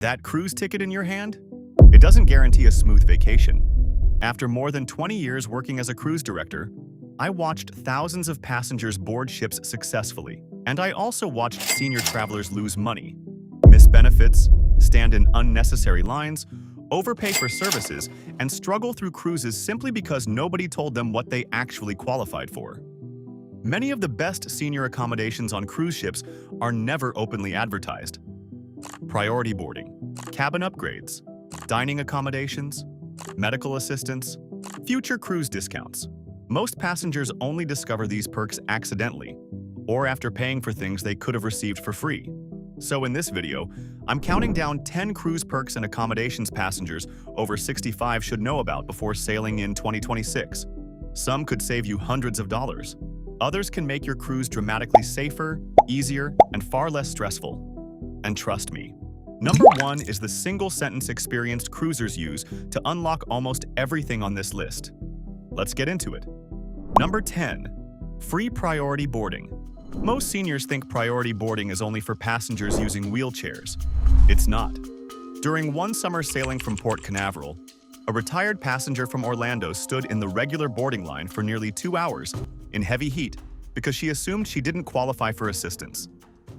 That cruise ticket in your hand? It doesn't guarantee a smooth vacation. After more than 20 years working as a cruise director, I watched thousands of passengers board ships successfully, and I also watched senior travelers lose money, miss benefits, stand in unnecessary lines, overpay for services, and struggle through cruises simply because nobody told them what they actually qualified for. Many of the best senior accommodations on cruise ships are never openly advertised. Priority boarding, cabin upgrades, dining accommodations, medical assistance, future cruise discounts. Most passengers only discover these perks accidentally, or after paying for things they could have received for free. So in this video, I'm counting down 10 cruise perks and accommodations passengers over 65 should know about before sailing in 2026. Some could save you hundreds of dollars. Others can make your cruise dramatically safer, easier, and far less stressful. And trust me, number 1 is the single-sentence experience cruisers use to unlock almost everything on this list. Let's get into it. Number 10. Free priority boarding. Most seniors think priority boarding is only for passengers using wheelchairs. It's not. During one summer sailing from Port Canaveral, a retired passenger from Orlando stood in the regular boarding line for nearly 2 hours in heavy heat because she assumed she didn't qualify for assistance.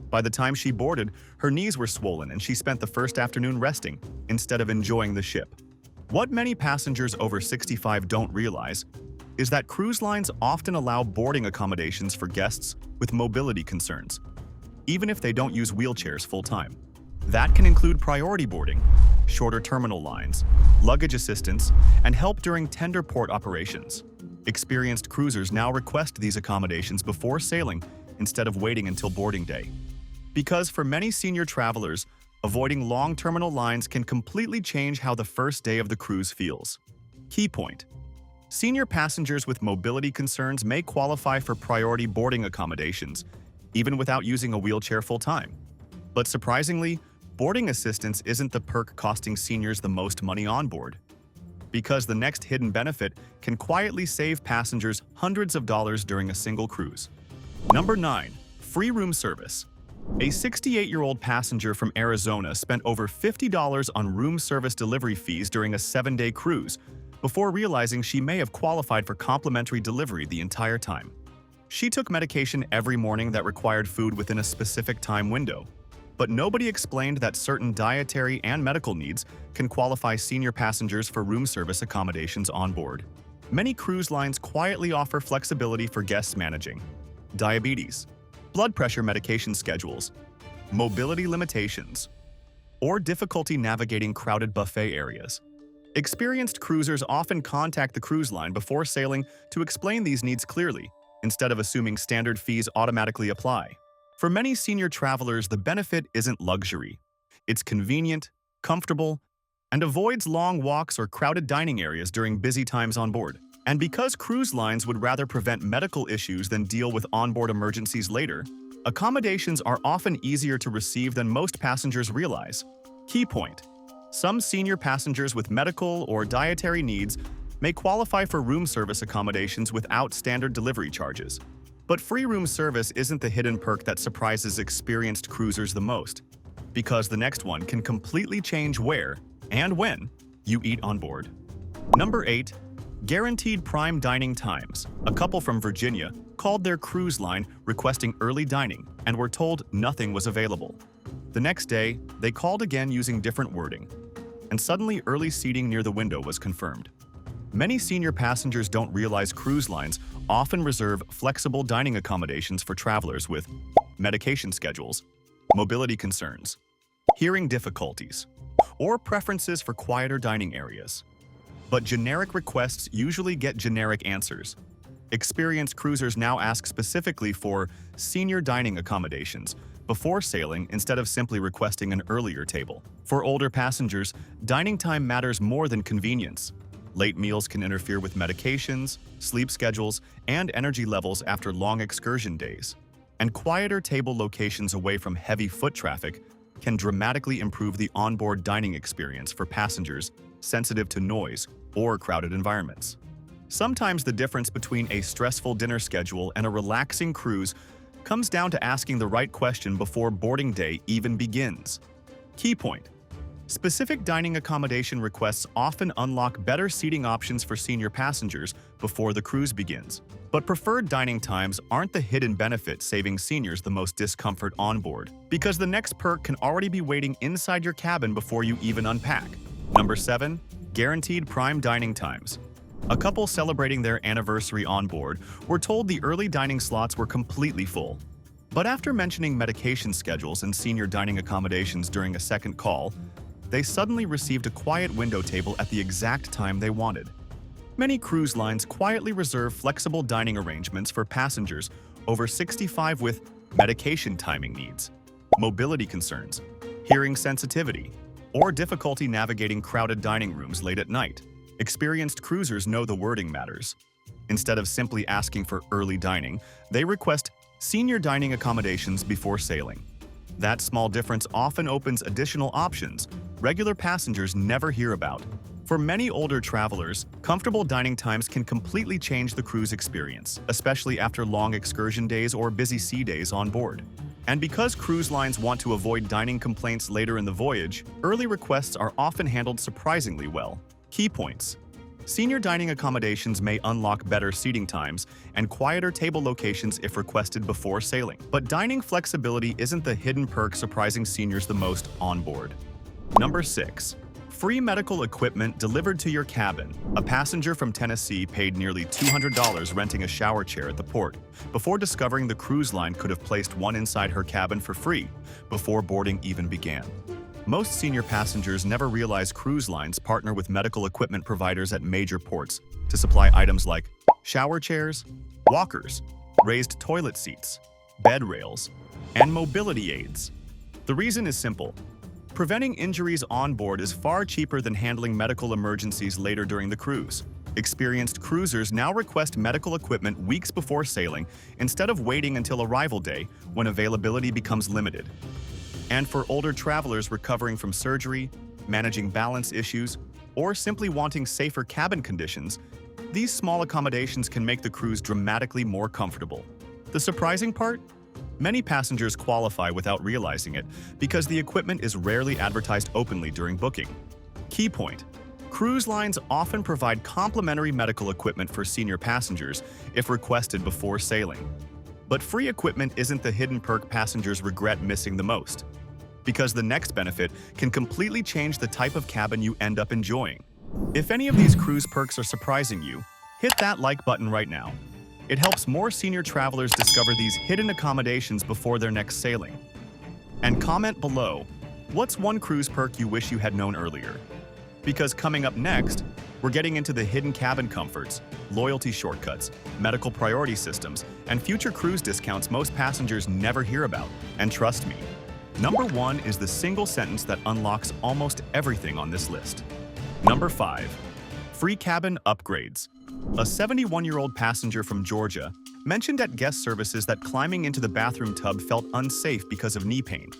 By the time she boarded, her knees were swollen and she spent the first afternoon resting instead of enjoying the ship. What many passengers over 65 don't realize is that cruise lines often allow boarding accommodations for guests with mobility concerns, even if they don't use wheelchairs full-time. That can include priority boarding, shorter terminal lines, luggage assistance, and help during tender port operations. Experienced cruisers now request these accommodations before sailing instead of waiting until boarding day. Because for many senior travelers, avoiding long terminal lines can completely change how the first day of the cruise feels. Key point: senior passengers with mobility concerns may qualify for priority boarding accommodations, even without using a wheelchair full-time. But surprisingly, boarding assistance isn't the perk costing seniors the most money on board, because the next hidden benefit can quietly save passengers hundreds of dollars during a single cruise. Number 9. Free room service. A 68-year-old passenger from Arizona spent over $50 on room service delivery fees during a 7-day cruise before realizing she may have qualified for complimentary delivery the entire time. She took medication every morning that required food within a specific time window, but nobody explained that certain dietary and medical needs can qualify senior passengers for room service accommodations on board. Many cruise lines quietly offer flexibility for guests managing diabetes, blood pressure medication schedules, mobility limitations, or difficulty navigating crowded buffet areas. Experienced cruisers often contact the cruise line before sailing to explain these needs clearly, instead of assuming standard fees automatically apply. For many senior travelers, the benefit isn't luxury. It's convenient, comfortable, and avoids long walks or crowded dining areas during busy times on board. And because cruise lines would rather prevent medical issues than deal with onboard emergencies later, accommodations are often easier to receive than most passengers realize. Key point: some senior passengers with medical or dietary needs may qualify for room service accommodations without standard delivery charges. But free room service isn't the hidden perk that surprises experienced cruisers the most, because the next one can completely change where and when you eat on board. Number 8. Guaranteed prime dining times. A couple from Virginia called their cruise line requesting early dining and were told nothing was available. The next day, they called again using different wording, and suddenly early seating near the window was confirmed. Many senior passengers don't realize cruise lines often reserve flexible dining accommodations for travelers with medication schedules, mobility concerns, hearing difficulties, or preferences for quieter dining areas. But generic requests usually get generic answers. Experienced cruisers now ask specifically for senior dining accommodations before sailing instead of simply requesting an earlier table. For older passengers, dining time matters more than convenience. Late meals can interfere with medications, sleep schedules, and energy levels after long excursion days. And quieter table locations away from heavy foot traffic can dramatically improve the onboard dining experience for passengers sensitive to noise or crowded environments. Sometimes the difference between a stressful dinner schedule and a relaxing cruise comes down to asking the right question before boarding day even begins. Key point: Specific dining accommodation requests often unlock better seating options for senior passengers before the cruise begins. But preferred dining times aren't the hidden benefit saving seniors the most discomfort on board, because the next perk can already be waiting inside your cabin before you even unpack. Number 7. Guaranteed prime dining times. A couple celebrating their anniversary on board were told the early dining slots were completely full. But after mentioning medication schedules and senior dining accommodations during a second call, they suddenly received a quiet window table at the exact time they wanted. Many cruise lines quietly reserve flexible dining arrangements for passengers over 65 with medication timing needs, mobility concerns, hearing sensitivity, or difficulty navigating crowded dining rooms late at night. Experienced cruisers know the wording matters. Instead of simply asking for early dining, they request senior dining accommodations before sailing. That small difference often opens additional options regular passengers never hear about. For many older travelers, comfortable dining times can completely change the cruise experience, especially after long excursion days or busy sea days on board. And because cruise lines want to avoid dining complaints later in the voyage, early requests are often handled surprisingly well. Key points. Senior dining accommodations may unlock better seating times and quieter table locations if requested before sailing. But dining flexibility isn't the hidden perk surprising seniors the most on board. Number 6. Free medical equipment delivered to your cabin. A passenger from Tennessee paid nearly $200 renting a shower chair at the port before discovering the cruise line could have placed one inside her cabin for free before boarding even began. Most senior passengers never realize cruise lines partner with medical equipment providers at major ports to supply items like shower chairs, walkers, raised toilet seats, bed rails, and mobility aids. The reason is simple. Preventing injuries on board is far cheaper than handling medical emergencies later during the cruise. Experienced cruisers now request medical equipment weeks before sailing instead of waiting until arrival day when availability becomes limited. And for older travelers recovering from surgery, managing balance issues, or simply wanting safer cabin conditions, these small accommodations can make the cruise dramatically more comfortable. The surprising part? Many passengers qualify without realizing it because the equipment is rarely advertised openly during booking. Key point: cruise lines often provide complimentary medical equipment for senior passengers if requested before sailing. But free equipment isn't the hidden perk passengers regret missing the most, because the next benefit can completely change the type of cabin you end up enjoying. If any of these cruise perks are surprising you, hit that like button right now. It helps more senior travelers discover these hidden accommodations before their next sailing. And comment below, what's one cruise perk you wish you had known earlier? Because coming up next, we're getting into the hidden cabin comforts, loyalty shortcuts, medical priority systems, and future cruise discounts most passengers never hear about. And trust me, number 1 is the single sentence that unlocks almost everything on this list. Number 5. Free cabin upgrades. A 71-year-old passenger from Georgia mentioned at guest services that climbing into the bathroom tub felt unsafe because of knee pain.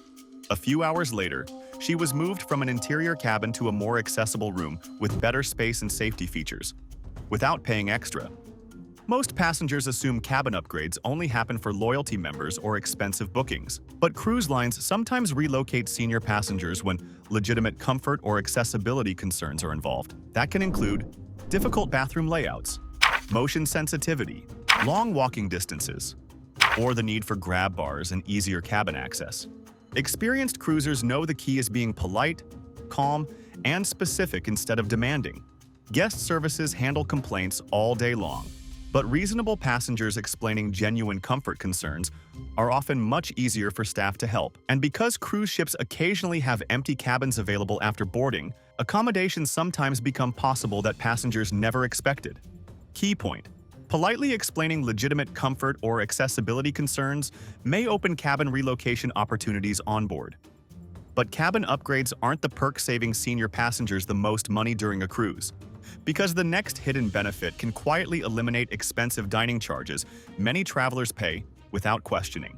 A few hours later, she was moved from an interior cabin to a more accessible room with better space and safety features, without paying extra. Most passengers assume cabin upgrades only happen for loyalty members or expensive bookings, but cruise lines sometimes relocate senior passengers when legitimate comfort or accessibility concerns are involved. That can include difficult bathroom layouts, motion sensitivity, long walking distances, or the need for grab bars and easier cabin access. Experienced cruisers know the key is being polite, calm, and specific instead of demanding. Guest services handle complaints all day long, but reasonable passengers explaining genuine comfort concerns are often much easier for staff to help. And because cruise ships occasionally have empty cabins available after boarding, accommodations sometimes become possible that passengers never expected. Key point: politely explaining legitimate comfort or accessibility concerns may open cabin relocation opportunities on board. But cabin upgrades aren't the perk saving senior passengers the most money during a cruise, because the next hidden benefit can quietly eliminate expensive dining charges many travelers pay without questioning.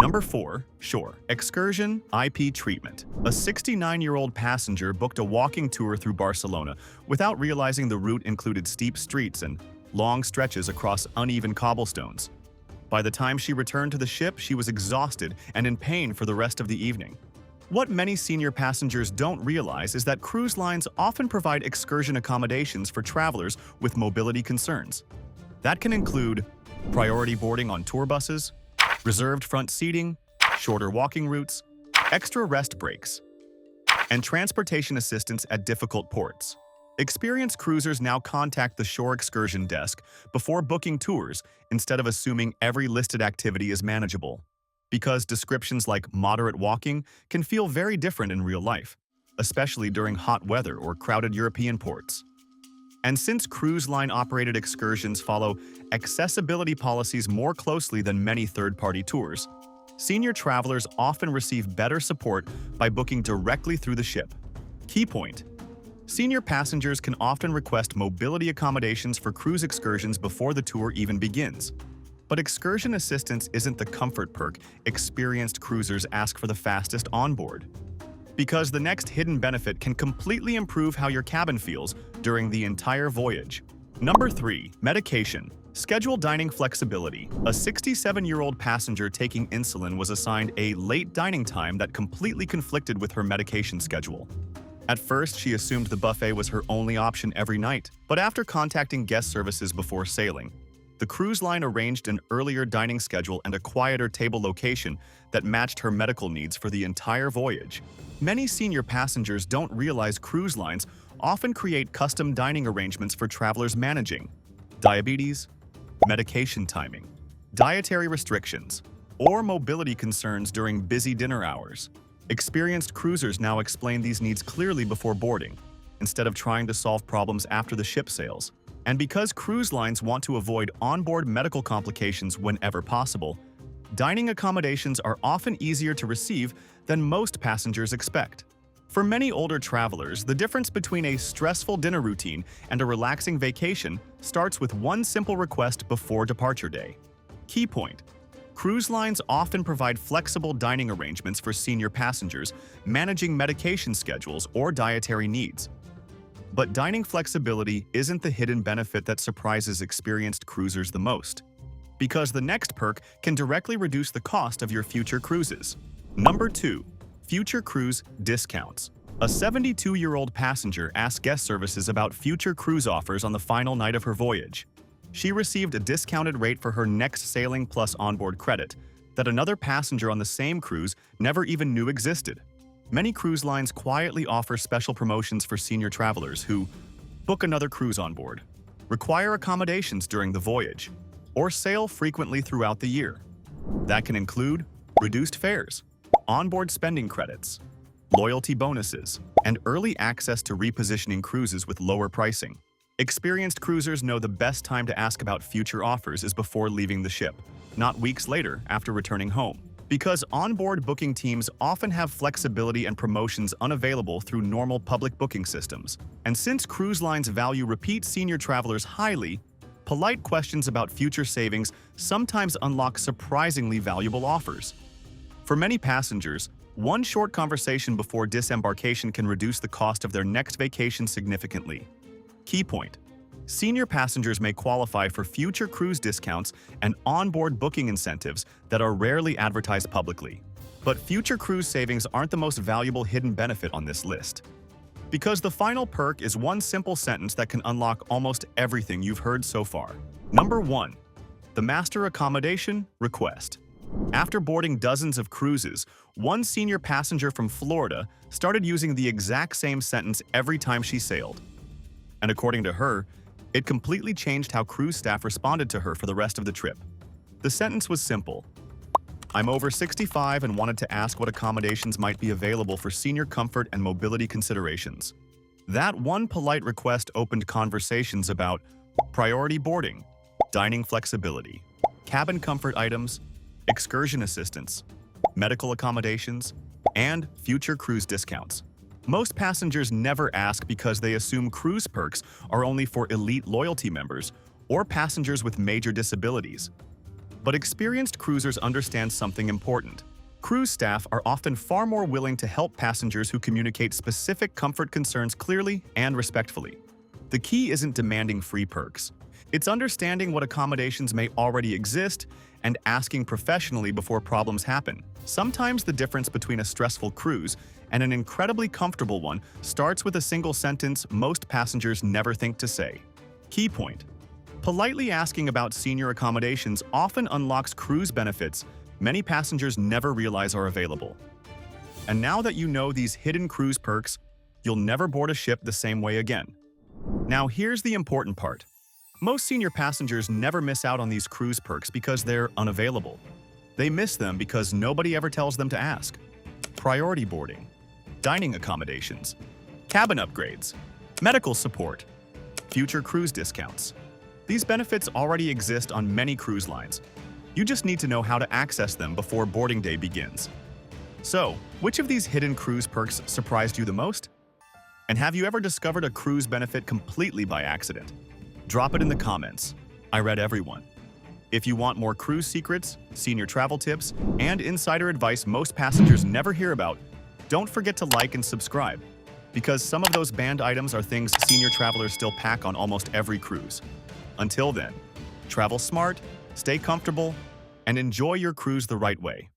Number 4. Shore. Excursion IP treatment. A 69-year-old passenger booked a walking tour through Barcelona without realizing the route included steep streets and long stretches across uneven cobblestones. By the time she returned to the ship, she was exhausted and in pain for the rest of the evening. What many senior passengers don't realize is that cruise lines often provide excursion accommodations for travelers with mobility concerns. That can include priority boarding on tour buses, reserved front seating, shorter walking routes, extra rest breaks, and transportation assistance at difficult ports. Experienced cruisers now contact the shore excursion desk before booking tours instead of assuming every listed activity is manageable, because descriptions like moderate walking can feel very different in real life, especially during hot weather or crowded European ports. And since cruise line-operated excursions follow accessibility policies more closely than many third-party tours, senior travelers often receive better support by booking directly through the ship. Key point: senior passengers can often request mobility accommodations for cruise excursions before the tour even begins. But excursion assistance isn't the comfort perk experienced cruisers ask for the fastest onboard, because the next hidden benefit can completely improve how your cabin feels during the entire voyage. Number 3. Medication. Schedule dining flexibility. A 67-year-old passenger taking insulin was assigned a late dining time that completely conflicted with her medication schedule. At first, she assumed the buffet was her only option every night, but after contacting guest services before sailing, the cruise line arranged an earlier dining schedule and a quieter table location that matched her medical needs for the entire voyage. Many senior passengers don't realize cruise lines often create custom dining arrangements for travelers managing diabetes, medication timing, dietary restrictions, or mobility concerns during busy dinner hours. Experienced cruisers now explain these needs clearly before boarding, instead of trying to solve problems after the ship sails. And because cruise lines want to avoid onboard medical complications whenever possible, dining accommodations are often easier to receive than most passengers expect. For many older travelers, the difference between a stressful dinner routine and a relaxing vacation starts with one simple request before departure day. Key point: cruise lines often provide flexible dining arrangements for senior passengers managing medication schedules or dietary needs. But dining flexibility isn't the hidden benefit that surprises experienced cruisers the most, because the next perk can directly reduce the cost of your future cruises. Number 2. Future cruise discounts. A 72-year-old passenger asked guest services about future cruise offers on the final night of her voyage. She received a discounted rate for her next sailing plus onboard credit that another passenger on the same cruise never even knew existed. Many cruise lines quietly offer special promotions for senior travelers who book another cruise on board, require accommodations during the voyage, or sail frequently throughout the year. That can include reduced fares, onboard spending credits, loyalty bonuses, and early access to repositioning cruises with lower pricing. Experienced cruisers know the best time to ask about future offers is before leaving the ship, not weeks later after returning home, because onboard booking teams often have flexibility and promotions unavailable through normal public booking systems. And since cruise lines value repeat senior travelers highly, polite questions about future savings sometimes unlock surprisingly valuable offers. For many passengers, one short conversation before disembarkation can reduce the cost of their next vacation significantly. Key point: senior passengers may qualify for future cruise discounts and onboard booking incentives that are rarely advertised publicly. But future cruise savings aren't the most valuable hidden benefit on this list, because the final perk is one simple sentence that can unlock almost everything you've heard so far. Number 1. The Master Accommodation Request. After boarding dozens of cruises, one senior passenger from Florida started using the exact same sentence every time she sailed. And according to her, it completely changed how cruise staff responded to her for the rest of the trip. The sentence was simple: "I'm over 65 and wanted to ask what accommodations might be available for senior comfort and mobility considerations." That one polite request opened conversations about priority boarding, dining flexibility, cabin comfort items, excursion assistance, medical accommodations, and future cruise discounts. Most passengers never ask because they assume cruise perks are only for elite loyalty members or passengers with major disabilities. But experienced cruisers understand something important. Cruise staff are often far more willing to help passengers who communicate specific comfort concerns clearly and respectfully. The key isn't demanding free perks. It's understanding what accommodations may already exist and asking professionally before problems happen. Sometimes the difference between a stressful cruise and an incredibly comfortable one starts with a single sentence most passengers never think to say. Key point: politely asking about senior accommodations often unlocks cruise benefits many passengers never realize are available. And now that you know these hidden cruise perks, you'll never board a ship the same way again. Now here's the important part. Most senior passengers never miss out on these cruise perks because they're unavailable. They miss them because nobody ever tells them to ask. Priority boarding, dining accommodations, cabin upgrades, medical support, future cruise discounts. These benefits already exist on many cruise lines. You just need to know how to access them before boarding day begins. So, which of these hidden cruise perks surprised you the most? And have you ever discovered a cruise benefit completely by accident? Drop it in the comments. I read every one. If you want more cruise secrets, senior travel tips, and insider advice most passengers never hear about, don't forget to like and subscribe, because some of those banned items are things senior travelers still pack on almost every cruise. Until then, travel smart, stay comfortable, and enjoy your cruise the right way.